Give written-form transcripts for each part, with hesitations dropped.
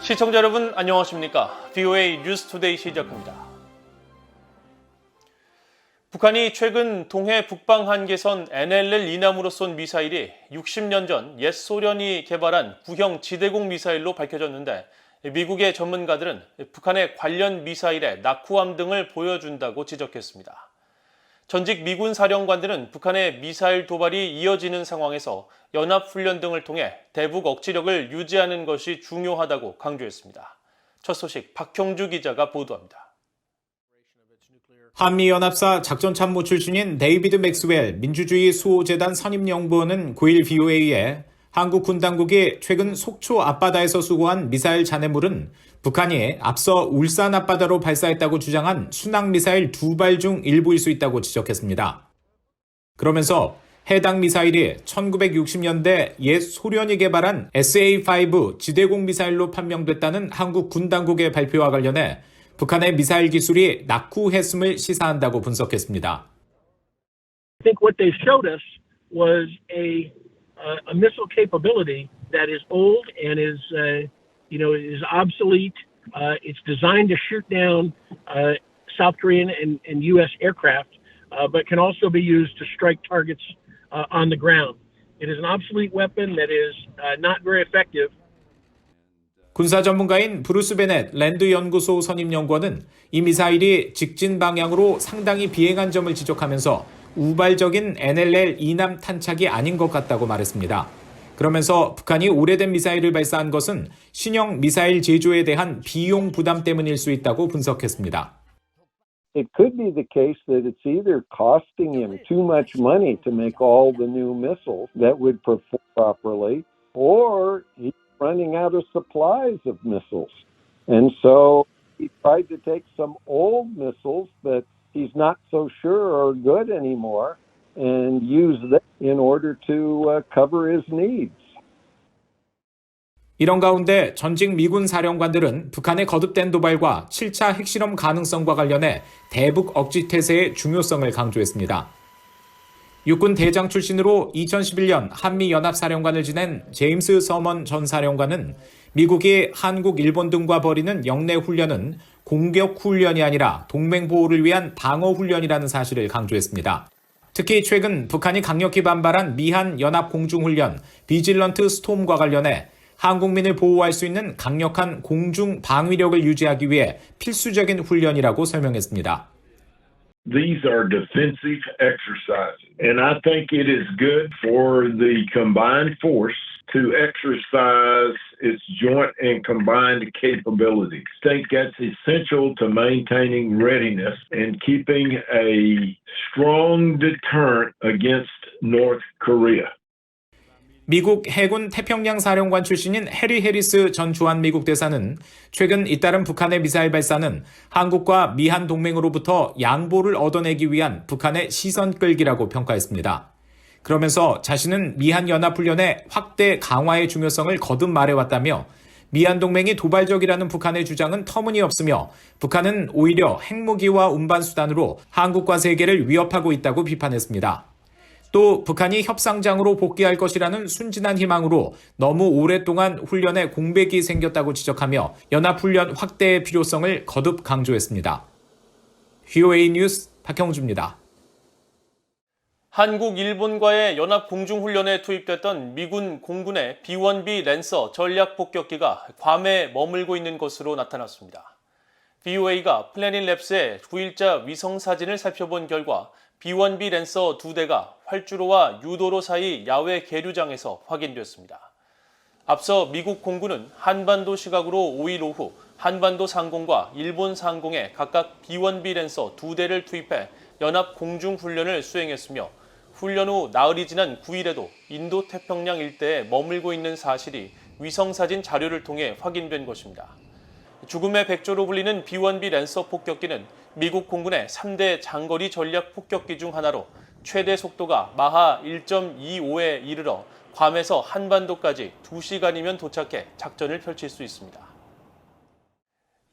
시청자 여러분 안녕하십니까? VOA 뉴스투데이 시작합니다. 북한이 최근 동해 북방 한계선 NLL 이남으로 쏜 미사일이 60년 전 옛 소련이 개발한 구형 지대공 미사일로 밝혀졌는데 미국의 전문가들은 북한의 관련 미사일의 낙후함 등을 보여준다고 지적했습니다. 전직 미군 사령관들은 북한의 미사일 도발이 이어지는 상황에서 연합훈련 등을 통해 대북 억지력을 유지하는 것이 중요하다고 강조했습니다. 첫 소식 박형주 기자가 보도합니다. 한미연합사 작전참모 출신인 데이비드 맥스웰 민주주의 수호재단 선임연구원은 9일 VOA에 한국 군 당국이 최근 속초 앞바다에서 수거한 미사일 잔해물은 북한이 앞서 울산 앞바다로 발사했다고 주장한 순항미사일 2발 중 일부일 수 있다고 지적했습니다. 그러면서 해당 미사일이 1960년대 옛 소련이 개발한 SA-5 지대공 미사일로 판명됐다는 한국 군 당국의 발표와 관련해 북한의 미사일 기술이 낙후했음을 시사한다고 분석했습니다. I think what they showed us was a missile capability that is old and is obsolete. It's designed to shoot down South Korean and U.S. aircraft, but can also be used to strike targets on the ground. It is an obsolete weapon that is not very effective. 군사 전문가인 브루스 베넷 랜드 연구소 선임 연구원은 이 미사일이 직진 방향으로 상당히 비행한 점을 지적하면서 우발적인 NLL 이남 탄착이 아닌 것 같다고 말했습니다. 그러면서 북한이 오래된 미사일을 발사한 것은 신형 미사일 제조에 대한 비용 부담 때문일 수 있다고 분석했습니다. It could be the case that it's either costing him too much money to make all the new missiles that would perform properly, or he's running out of supplies of missiles. And so he tried to take some old missiles that he's not so sure are good anymore and use them in order to cover his needs. 이런 가운데 전직 미군 사령관들은 북한의 거듭된 도발과 7차 핵실험 가능성과 관련해 대북 억지 태세의 중요성을 강조했습니다. 육군 대장 출신으로 2011년 한미연합사령관을 지낸 제임스 서먼 전 사령관은 미국이 한국, 일본 등과 벌이는 영내 훈련은 공격 훈련이 아니라 동맹 보호를 위한 방어 훈련이라는 사실을 강조했습니다. 특히 최근 북한이 강력히 반발한 미한 연합 공중훈련 비질런트 스톰과 관련해 한국민을 보호할 수 있는 강력한 공중 방위력을 유지하기 위해 필수적인 훈련이라고 설명했습니다. These are defensive exercises, and I think it is good for the combined force to exercise its joint and combined capabilities. I think that's essential to maintaining readiness and keeping a strong deterrent against North Korea. 미국 해군 태평양 사령관 출신인 해리 해리스 전 주한미국 대사는 최근 잇따른 북한의 미사일 발사는 한국과 미한 동맹으로부터 양보를 얻어내기 위한 북한의 시선 끌기라고 평가했습니다. 그러면서 자신은 미한 연합훈련의 확대 강화의 중요성을 거듭 말해왔다며 미한 동맹이 도발적이라는 북한의 주장은 터무니없으며 북한은 오히려 핵무기와 운반수단으로 한국과 세계를 위협하고 있다고 비판했습니다. 또 북한이 협상장으로 복귀할 것이라는 순진한 희망으로 너무 오랫동안 훈련에 공백이 생겼다고 지적하며 연합훈련 확대의 필요성을 거듭 강조했습니다. VOA 뉴스 박형주입니다. 한국, 일본과의 연합공중훈련에 투입됐던 미군 공군의 B-1B 랜서 전략폭격기가 괌에 머물고 있는 것으로 나타났습니다. VOA가 플래닛랩스의 9일자 위성사진을 살펴본 결과 B-1B 랜서 2대가 활주로와 유도로 사이 야외 계류장에서 확인됐습니다. 앞서 미국 공군은 한반도 시각으로 5일 오후 한반도 상공과 일본 상공에 각각 B-1B 랜서 2대를 투입해 연합 공중훈련을 수행했으며 훈련 후 나흘이 지난 9일에도 인도태평양 일대에 머물고 있는 사실이 위성사진 자료를 통해 확인된 것입니다. 죽음의 백조로 불리는 B-1B 랜서 폭격기는 미국 공군의 3대 장거리 전략 폭격기 중 하나로 최대 속도가 마하 1.25에 이르러 괌에서 한반도까지 2시간이면 도착해 작전을 펼칠 수 있습니다.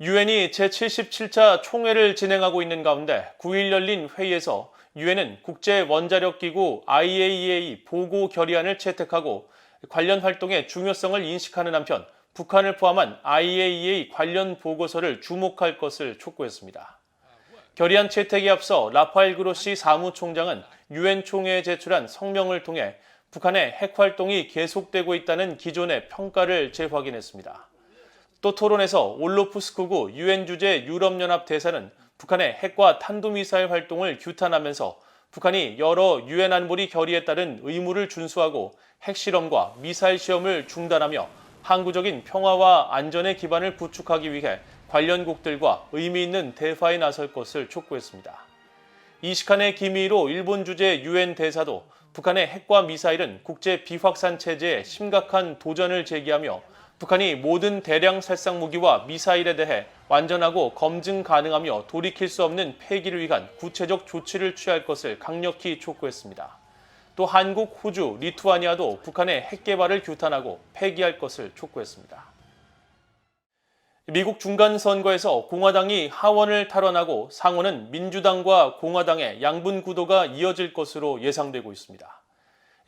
유엔이 제77차 총회를 진행하고 있는 가운데 9일 열린 회의에서 유엔은 국제원자력기구 IAEA 보고 결의안을 채택하고 관련 활동의 중요성을 인식하는 한편 북한을 포함한 IAEA 관련 보고서를 주목할 것을 촉구했습니다. 결의안 채택에 앞서 라파엘 그로시 사무총장은 유엔 총회에 제출한 성명을 통해 북한의 핵 활동이 계속되고 있다는 기존의 평가를 재확인했습니다. 또 토론에서 올로프스쿠구 유엔 주재 유럽연합 대사는 북한의 핵과 탄도미사일 활동을 규탄하면서 북한이 여러 유엔 안보리 결의에 따른 의무를 준수하고 핵실험과 미사일 시험을 중단하며 항구적인 평화와 안전의 기반을 구축하기 위해 관련국들과 의미 있는 대화에 나설 것을 촉구했습니다. 이시카네 기미히로 일본 주재 유엔 대사도 북한의 핵과 미사일은 국제 비확산 체제에 심각한 도전을 제기하며 북한이 모든 대량 살상 무기와 미사일에 대해 완전하고 검증 가능하며 돌이킬 수 없는 폐기를 위한 구체적 조치를 취할 것을 강력히 촉구했습니다. 또 한국, 호주, 리투아니아도 북한의 핵 개발을 규탄하고 폐기할 것을 촉구했습니다. 미국 중간선거에서 공화당이 하원을 탈환하고 상원은 민주당과 공화당의 양분 구도가 이어질 것으로 예상되고 있습니다.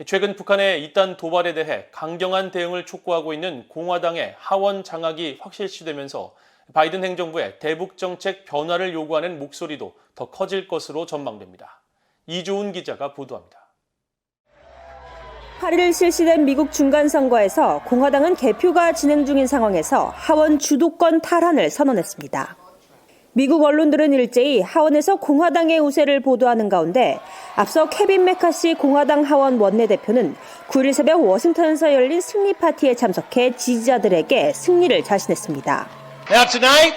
최근 북한의 이딴 도발에 대해 강경한 대응을 촉구하고 있는 공화당의 하원 장악이 확실시되면서 바이든 행정부의 대북 정책 변화를 요구하는 목소리도 더 커질 것으로 전망됩니다. 이조은 기자가 보도합니다. 8일 실시된 미국 중간선거에서 공화당은 개표가 진행 중인 상황에서 하원 주도권 탈환을 선언했습니다. 미국 언론들은 일제히 하원에서 공화당의 우세를 보도하는 가운데 앞서 케빈 메카시 공화당 하원 원내대표는 9일 새벽 워싱턴에서 열린 승리 파티에 참석해 지지자들에게 승리를 자신했습니다. Now tonight,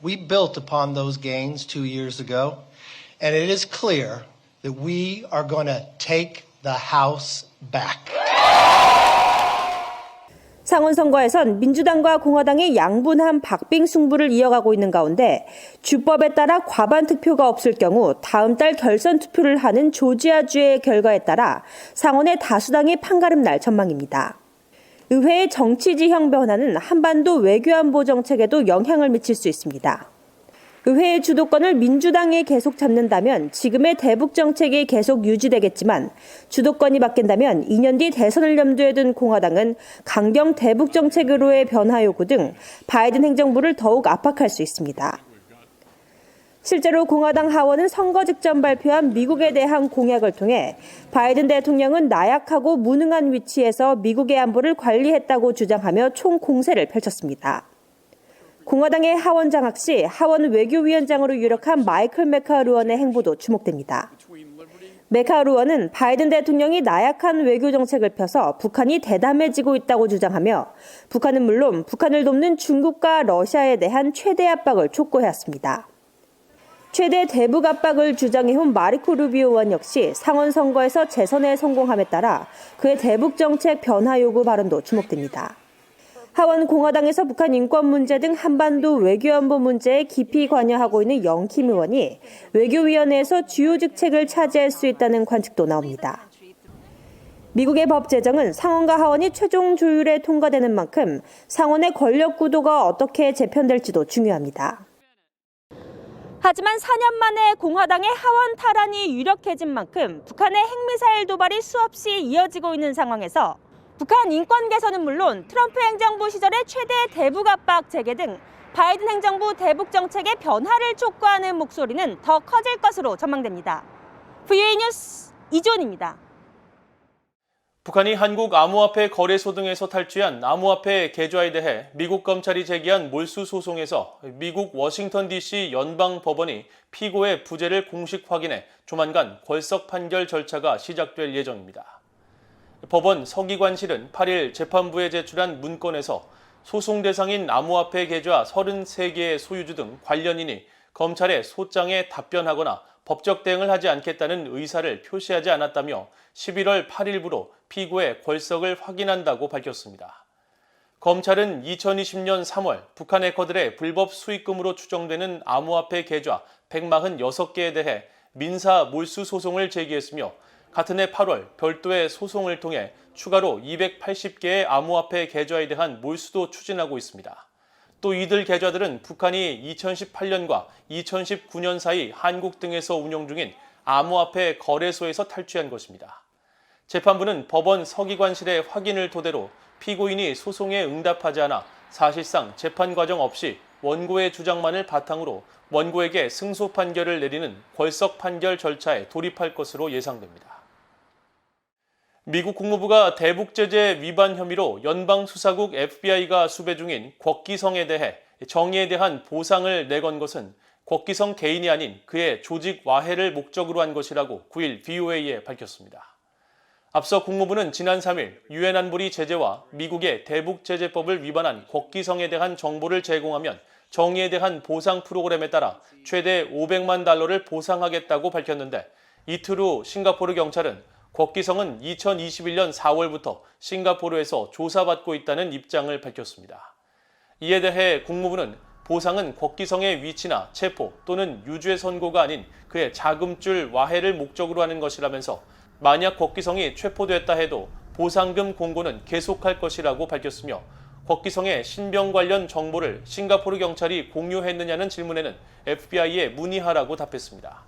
we built upon those gains 2 years ago, and it is clear that we are going to take the House back. 상원 선거에선 민주당과 공화당이 양분한 박빙 승부를 이어가고 있는 가운데 주법에 따라 과반 투표가 없을 경우 다음 달 결선 투표를 하는 조지아주의 결과에 따라 상원의 다수당이 판가름 날 전망입니다. 의회의 정치 지형 변화는 한반도 외교안보 정책에도 영향을 미칠 수 있습니다. 의회의 주도권을 민주당이 계속 잡는다면 지금의 대북 정책이 계속 유지되겠지만 주도권이 바뀐다면 2년 뒤 대선을 염두에 둔 공화당은 강경 대북 정책으로의 변화 요구 등 바이든 행정부를 더욱 압박할 수 있습니다. 실제로 공화당 하원은 선거 직전 발표한 미국에 대한 공약을 통해 바이든 대통령은 나약하고 무능한 위치에서 미국의 안보를 관리했다고 주장하며 총공세를 펼쳤습니다. 공화당의 하원 장악 시 하원 외교위원장으로 유력한 마이클 메카우 의원의 행보도 주목됩니다. 메카우 의원은 바이든 대통령이 나약한 외교 정책을 펴서 북한이 대담해지고 있다고 주장하며 북한은 물론 북한을 돕는 중국과 러시아에 대한 최대 압박을 촉구해왔습니다. 최대 대북 압박을 주장해온 마르코 루비오 의원 역시 상원 선거에서 재선에 성공함에 따라 그의 대북 정책 변화 요구 발언도 주목됩니다. 하원 공화당에서 북한 인권 문제 등 한반도 외교안보 문제에 깊이 관여하고 있는 영킴 의원이 외교위원회에서 주요 직책을 차지할 수 있다는 관측도 나옵니다. 미국의 법 제정은 상원과 하원이 최종 조율에 통과되는 만큼 상원의 권력 구도가 어떻게 재편될지도 중요합니다. 하지만 4년 만에 공화당의 하원 탈환이 유력해진 만큼 북한의 핵미사일 도발이 수없이 이어지고 있는 상황에서 북한 인권 개선은 물론 트럼프 행정부 시절의 최대 대북 압박 재개 등 바이든 행정부 대북 정책의 변화를 촉구하는 목소리는 더 커질 것으로 전망됩니다. VOA 뉴스 이조은입니다. 북한이 한국 암호화폐 거래소 등에서 탈취한 암호화폐 계좌에 대해 미국 검찰이 제기한 몰수 소송에서 미국 워싱턴 DC 연방법원이 피고의 부재를 공식 확인해 조만간 궐석 판결 절차가 시작될 예정입니다. 법원 서기관실은 8일 재판부에 제출한 문건에서 소송 대상인 암호화폐 계좌 33개의 소유주 등 관련인이 검찰의 소장에 답변하거나 법적 대응을 하지 않겠다는 의사를 표시하지 않았다며 11월 8일부로 피고의 궐석을 확인한다고 밝혔습니다. 검찰은 2020년 3월 북한 해커들의 불법 수익금으로 추정되는 암호화폐 계좌 146개에 대해 민사 몰수 소송을 제기했으며 같은 해 8월 별도의 소송을 통해 추가로 280개의 암호화폐 계좌에 대한 몰수도 추진하고 있습니다. 또 이들 계좌들은 북한이 2018년과 2019년 사이 한국 등에서 운영 중인 암호화폐 거래소에서 탈취한 것입니다. 재판부는 법원 서기관실의 확인을 토대로 피고인이 소송에 응답하지 않아 사실상 재판 과정 없이 원고의 주장만을 바탕으로 원고에게 승소 판결을 내리는 궐석 판결 절차에 돌입할 것으로 예상됩니다. 미국 국무부가 대북 제재 위반 혐의로 연방수사국 FBI가 수배 중인 곽기성에 대해 정의에 대한 보상을 내건 것은 곽기성 개인이 아닌 그의 조직 와해를 목적으로 한 것이라고 9일 VOA에 밝혔습니다. 앞서 국무부는 지난 3일 유엔 안보리 제재와 미국의 대북 제재법을 위반한 곽기성에 대한 정보를 제공하면 정의에 대한 보상 프로그램에 따라 최대 $500만 보상하겠다고 밝혔는데 이틀 후 싱가포르 경찰은 곽기성은 2021년 4월부터 싱가포르에서 조사받고 있다는 입장을 밝혔습니다. 이에 대해 국무부는 보상은 곽기성의 위치나 체포 또는 유죄 선고가 아닌 그의 자금줄 와해를 목적으로 하는 것이라면서 만약 곽기성이 체포됐다 해도 보상금 공고는 계속할 것이라고 밝혔으며 곽기성의 신병 관련 정보를 싱가포르 경찰이 공유했느냐는 질문에는 FBI에 문의하라고 답했습니다.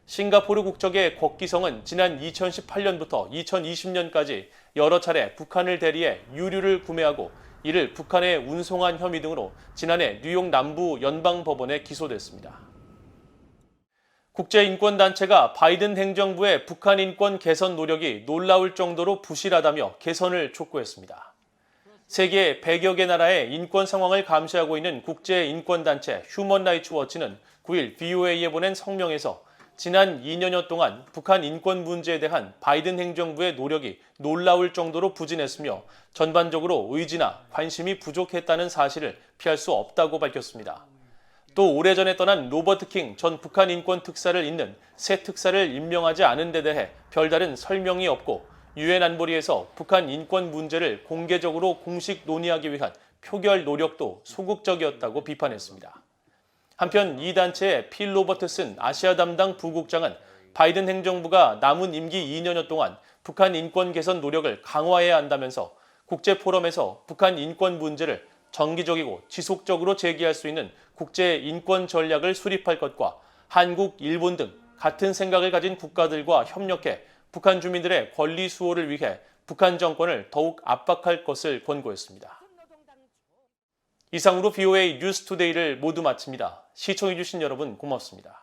싱가포르 국적의 곽기성은 지난 2018년부터 2020년까지 여러 차례 북한을 대리해 유류를 구매하고 이를 북한에 운송한 혐의 등으로 지난해 뉴욕 남부 연방법원에 기소됐습니다. 국제인권단체가 바이든 행정부의 북한 인권 개선 노력이 놀라울 정도로 부실하다며 개선을 촉구했습니다. 세계 100여 개 나라의 인권 상황을 감시하고 있는 국제인권단체 휴먼 라이츠 워치는 9일 VOA에 보낸 성명에서 지난 2년여 동안 북한 인권 문제에 대한 바이든 행정부의 노력이 놀라울 정도로 부진했으며 전반적으로 의지나 관심이 부족했다는 사실을 피할 수 없다고 밝혔습니다. 또 오래전에 떠난 로버트 킹 전 북한 인권 특사를 잇는 새 특사를 임명하지 않은 데 대해 별다른 설명이 없고 유엔 안보리에서 북한 인권 문제를 공개적으로 공식 논의하기 위한 표결 노력도 소극적이었다고 비판했습니다. 한편 이 단체의 필 로버트슨 아시아 담당 부국장은 바이든 행정부가 남은 임기 2년여 동안 북한 인권 개선 노력을 강화해야 한다면서 국제 포럼에서 북한 인권 문제를 정기적이고 지속적으로 제기할 수 있는 국제 인권 전략을 수립할 것과 한국, 일본 등 같은 생각을 가진 국가들과 협력해 북한 주민들의 권리 수호를 위해 북한 정권을 더욱 압박할 것을 권고했습니다. 이상으로 VOA 뉴스투데이를 모두 마칩니다. 시청해주신 여러분 고맙습니다.